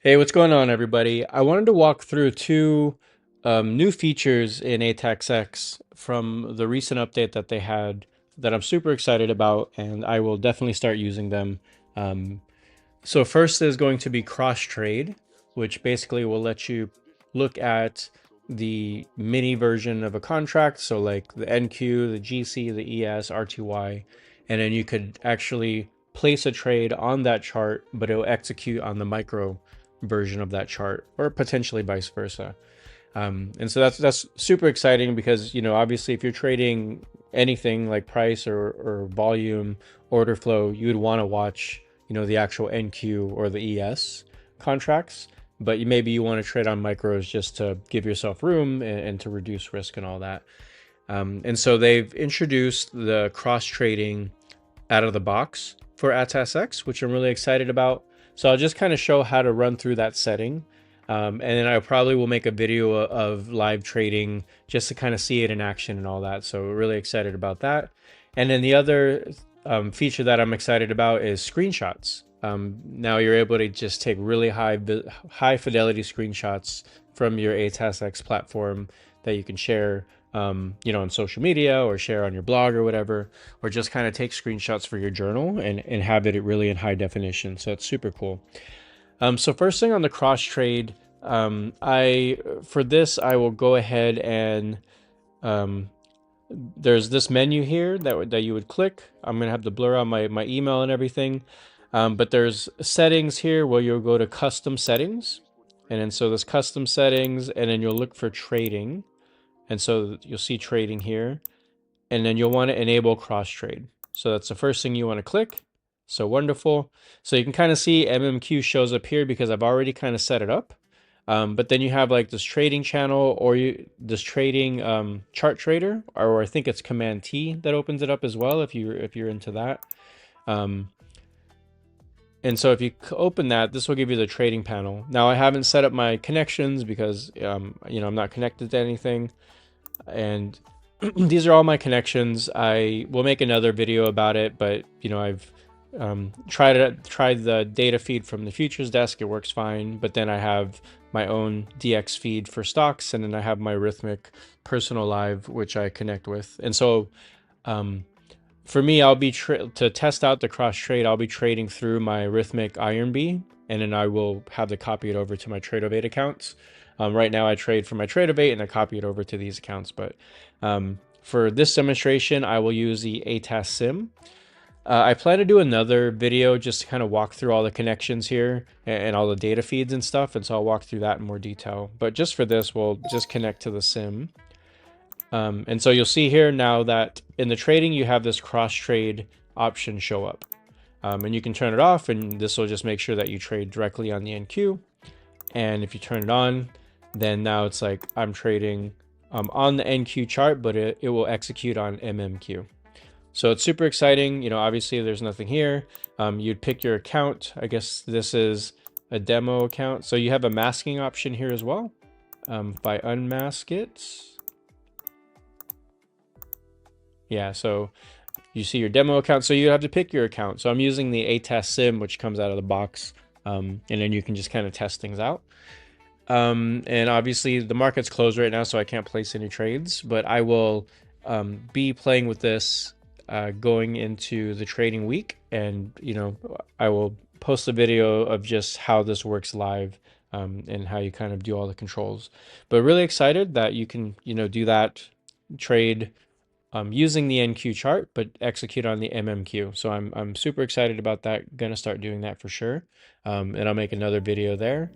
Hey, what's going on, everybody? I wanted to walk through two new features in ATASX from the recent update that they had that I'm super excited about, and I will definitely start using them. Um, so first is going to be cross trade, which basically will let you look at the mini version of a contract. So like the NQ, the GC, the ES, RTY, and then you could actually place a trade on that chart, but it'll execute on the micro version of that chart, or potentially vice versa. And so that's super exciting because, obviously if you're trading anything like price or volume, order flow, you would want to watch, the actual NQ or the ES contracts. But maybe you want to trade on micros just to give yourself room and to reduce risk and all that. And so they've introduced the cross trading out of the box for ATASX, which I'm really excited about. So I'll just kind of show how to run through that setting. And then I probably will make a video of live trading just to kind of see it in action and all that. So we're really excited about that. And then the other feature that I'm excited about is screenshots. Now you're able to just take really high fidelity screenshots from your ATASX platform that you can share, on social media or share on your blog or whatever, or just kind of take screenshots for your journal and have it really in high definition. So it's super cool. So first thing on the cross trade, for this I will go ahead and there's this menu here that you would click. I'm gonna have to blur out my email and everything, but there's settings here where you'll go to custom settings, and then so there's custom settings, and then you'll look for trading, and so you'll see trading here, and then you'll want to enable cross trade. So that's the first thing you want to click. So wonderful. So you can kind of see MMQ shows up here because I've already kind of set it up. But then you have like this trading channel or this trading chart trader, or I think it's Command T that opens it up as well if you're into that. And so if you open that, this will give you the trading panel. Now I haven't set up my connections because I'm not connected to anything, and these are all my connections. I will make another video about it, but I've tried the data feed from the futures desk. It works fine, but then I have my own DX feed for stocks, and then I have my Rhythmic personal live, which I connect with. And so for me, I'll be to test out the cross trade, I'll be trading through my Rhythmic Iron B, and then I will have to copy it over to my Tradeovate accounts. Right now I trade for my Tradeovate and I copy it over to these accounts, but for this demonstration, I will use the ATAS sim. I plan to do another video just to kind of walk through all the connections here and all the data feeds and stuff, and so I'll walk through that in more detail. But just for this, we'll just connect to the sim. And so you'll see here now that in the trading, you have this cross trade option show up. And you can turn it off, and this will just make sure that you trade directly on the NQ. And if you turn it on, then now it's like I'm trading on the NQ chart, but it will execute on MMQ. So it's super exciting. Obviously there's nothing here. You'd pick your account. I guess this is a demo account. So you have a masking option here as well. If I unmask it. Yeah, so you see your demo account. So you have to pick your account. So I'm using the ATAS sim, which comes out of the box. And then you can just kind of test things out. And obviously the market's closed right now, so I can't place any trades, but I will be playing with this going into the trading week, and I will post a video of just how this works live, and how you kind of do all the controls. But really excited that you can do that trade using the NQ chart, but execute on the MMQ. So I'm super excited about that. Gonna start doing that for sure, and I'll make another video there.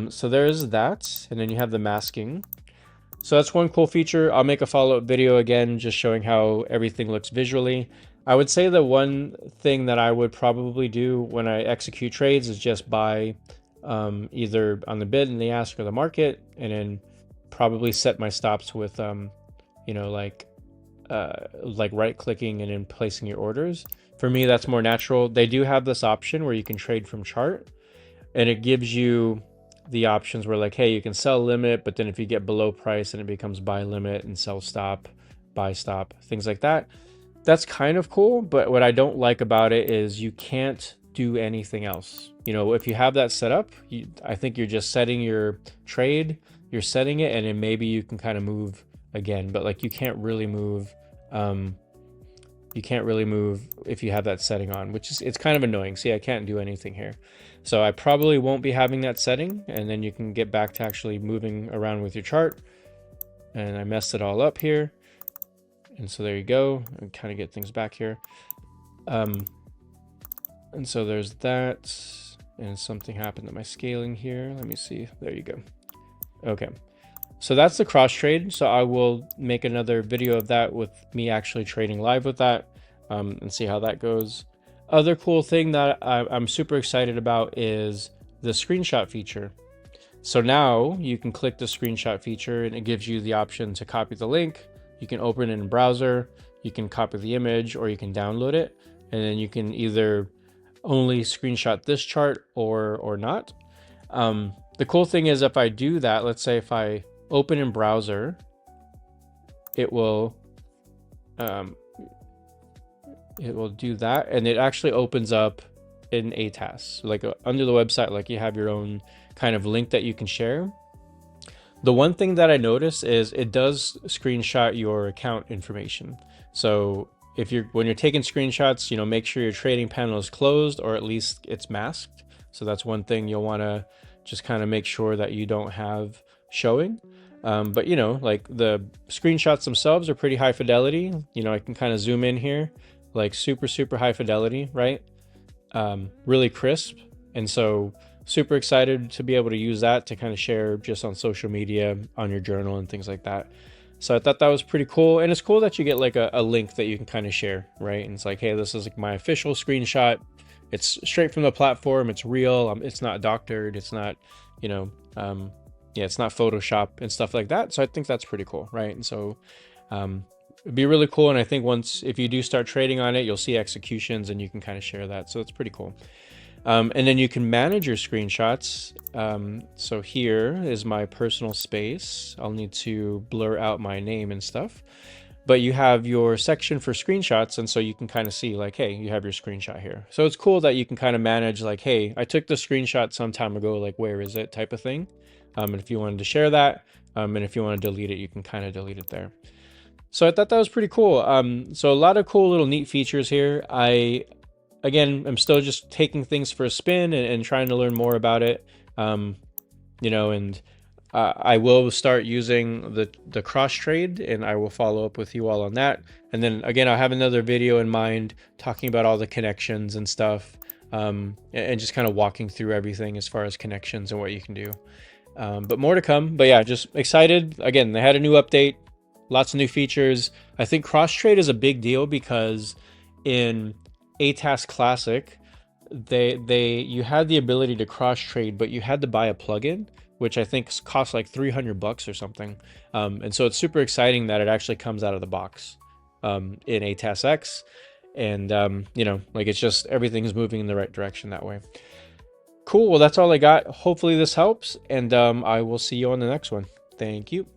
So there's that, and then you have the masking. So that's one cool feature. I'll make a follow-up video again, just showing how everything looks visually. I would say the one thing that I would probably do when I execute trades is just buy either on the bid and the ask or the market, and then probably set my stops with like right-clicking and then placing your orders. For me, that's more natural. They do have this option where you can trade from chart, and it gives you the options where like, hey, you can sell limit, but then if you get below price, then it becomes buy limit and sell stop, buy stop, things like that. That's kind of cool, but what I don't like about it is you can't do anything else. You know, if you have that set up, I think you're just setting your trade, you're setting it, and then maybe you can kind of move again, but like you can't really move. You can't really move if you have that setting on, which is, it's kind of annoying. See, I can't do anything here. So I probably won't be having that setting, and then you can get back to actually moving around with your chart. And I messed it all up here. And so there you go, and kind of get things back here. And so there's that, and something happened to my scaling here. Let me see, there you go. Okay. So that's the cross trade. So I will make another video of that with me actually trading live with that, and see how that goes. Other cool thing that I'm super excited about is the screenshot feature. So now you can click the screenshot feature and it gives you the option to copy the link. You can open it in browser, you can copy the image, or you can download it. And then you can either only screenshot this chart or not. The cool thing is if I do that, let's say if I open in browser, it will do that, and it actually opens up in ATAS, like under the website, like you have your own kind of link that you can share. The one thing that I noticed is it does screenshot your account information. So when you're taking screenshots, you know, make sure your trading panel is closed, or at least it's masked. So that's one thing you'll want to just kind of make sure that you don't have showing. But you know, like the screenshots themselves are pretty high fidelity. You know, I can kind of zoom in here, like super high fidelity, right? Really crisp. And so super excited to be able to use that to kind of share just on social media, on your journal and things like that. So I thought that was pretty cool. And it's cool that you get like a link that you can kind of share, right? And it's like, hey, this is like my official screenshot. It's straight from the platform. It's real. It's not doctored. It's not, you know, yeah, it's not Photoshop and stuff like that. So I think that's pretty cool, right? And so it'd be really cool. And I think if you do start trading on it, you'll see executions and you can kind of share that. So it's pretty cool. And then you can manage your screenshots. So here is my personal space. I'll need to blur out my name and stuff. But you have your section for screenshots, and so you can kind of see like, hey, you have your screenshot here. So it's cool that you can kind of manage like, hey, I took the screenshot some time ago, like where is it type of thing. And if you wanted to share that, and if you want to delete it, you can kind of delete it there. So I thought that was pretty cool. So a lot of cool little neat features here. Again, I'm still just taking things for a spin and trying to learn more about it. You know, and I will start using the cross trade, and I will follow up with you all on that. And then again, I'll have another video in mind talking about all the connections and stuff, and just kind of walking through everything as far as connections and what you can do. But more to come. But yeah, just excited. Again, they had a new update, lots of new features. I think cross trade is a big deal because in ATAS Classic, you had the ability to cross trade, but you had to buy a plugin, which I think costs like $300 or something. And so it's super exciting that it actually comes out of the box in ATASX. And, you know, like it's just everything's moving in the right direction that way. Cool. Well, that's all I got. Hopefully this helps. And I will see you on the next one. Thank you.